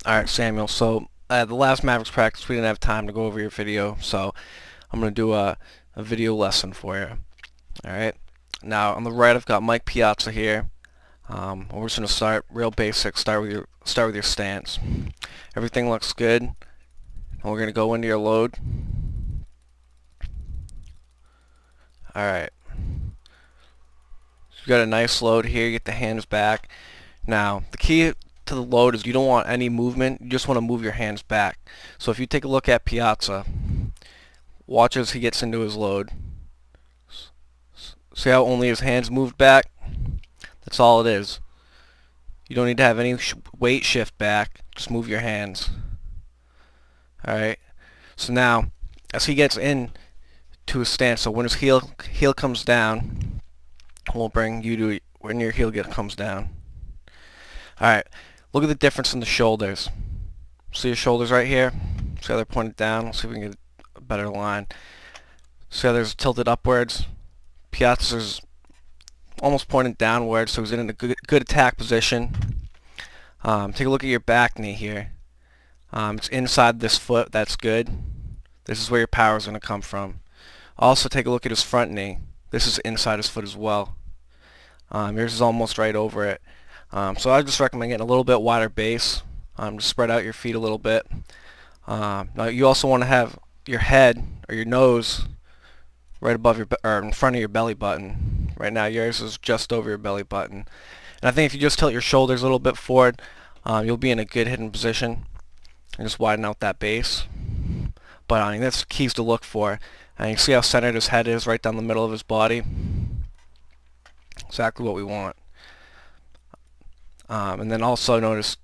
Alright, Samuel, so the last Mavericks practice we didn't have time to go over your video, so I'm going to do a video lesson for you. Alright, now on the right I've got Mike Piazza here. We're just going to start real basic, start with your stance. Everything looks good, and we're going to go into your load. Alright, so you got a nice load here, you get the hands back. Now, the key to the load is you don't want any movement, you just want to move your hands back. So if you take a look at Piazza, watch as he gets into his load. See how only his hands moved back? That's all it is. You don't need to have any weight shift back, just move your hands. Alright, so now as he gets in to his stance, so when his heel comes down, we'll bring you to when your heel comes down. Alright, look at the difference in the shoulders. See your shoulders right here? See how they're pointed down? Let's see if we can get a better line. See how there's tilted upwards? Piazza's almost pointed downwards, so he's in a good attack position. Take a look at your back knee here. It's inside this foot, that's good. This is where your power is going to come from. Also take a look at his front knee. This is inside his foot as well. Yours is almost right over it. So I just recommend getting a little bit wider base to spread out your feet a little bit. Now you also want to have your head or your nose right above your or in front of your belly button. Right now yours is just over your belly button. And I think if you just tilt your shoulders a little bit forward, you'll be in a good hidden position and just widen out that base. But I mean that's keys to look for. And you see how centered his head is right down the middle of his body. Exactly what we want. And then also notice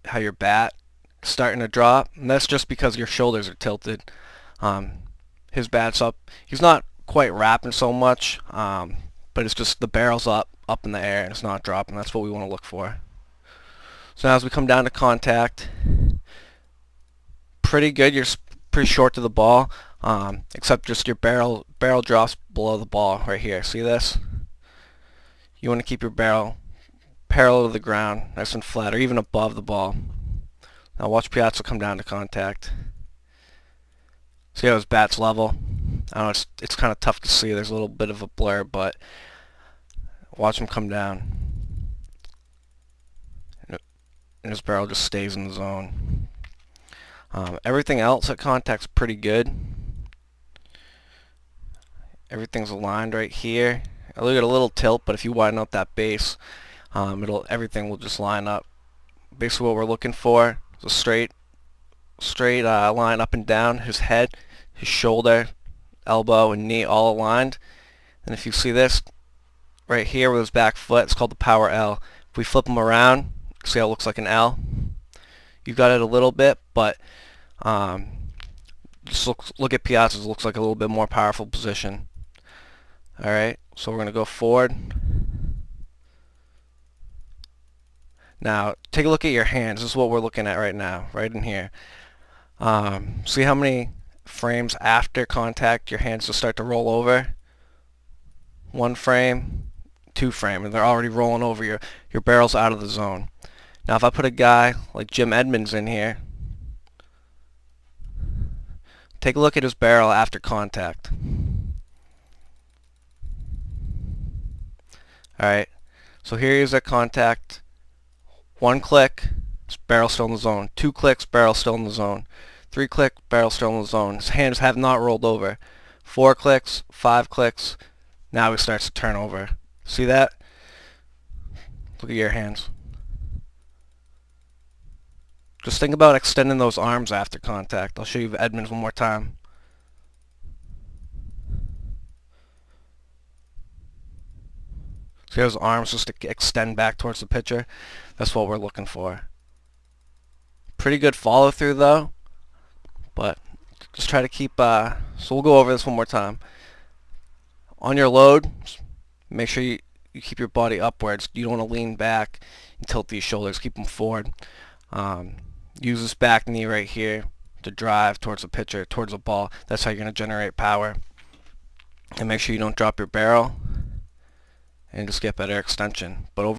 how your bat is starting to drop, and that's just because your shoulders are tilted. His bat's up. He's not quite wrapping so much, but it's just the barrel's up in the air and it's not dropping. That's what we want to look for. So now as we come down to contact, pretty good. You're pretty short to the ball, except just your barrel drops below the ball right here. See this? You want to keep your barrel parallel to the ground, nice and flat, or even above the ball. Now watch Piazza come down to contact. See how his bat's level? I know it's kind of tough to see. There's a little bit of a blur, but watch him come down. And his barrel just stays in the zone. Everything else at contact's pretty good. Everything's aligned right here. I look at a little tilt, but if you widen out that base, everything will just line up. Basically what we're looking for is a straight line up and down. His head, his shoulder, elbow, and knee all aligned. And if you see this right here with his back foot, it's called the power L. If we flip him around, see how it looks like an L? You've got it a little bit, but just look at Piazza's. It looks like a little bit more powerful position. Alright, so we're going to go forward. Now, take a look at your hands. This is what we're looking at right now, right in here. See how many frames after contact your hands just start to roll over? 1 frame, 2 frame, and they're already rolling over. Your barrel's out of the zone. Now, if I put a guy like Jim Edmonds in here, take a look at his barrel after contact. Alright, so here he is at contact. 1 click, barrel still in the zone. 2 clicks, barrel still in the zone. 3 clicks, barrel still in the zone. His hands have not rolled over. 4 clicks, 5 clicks, now he starts to turn over. See that? Look at your hands. Just think about extending those arms after contact. I'll show you Edmonds one more time. See how his arms just extend back towards the pitcher? That's what we're looking for. Pretty good follow through though, but just try to keep, so we'll go over this one more time. On your load, make sure you keep your body upwards. You don't want to lean back and tilt these shoulders. Keep them forward. Use this back knee right here to drive towards the pitcher, towards the ball. That's how you're going to generate power. And make sure you don't drop your barrel and just get better extension. But over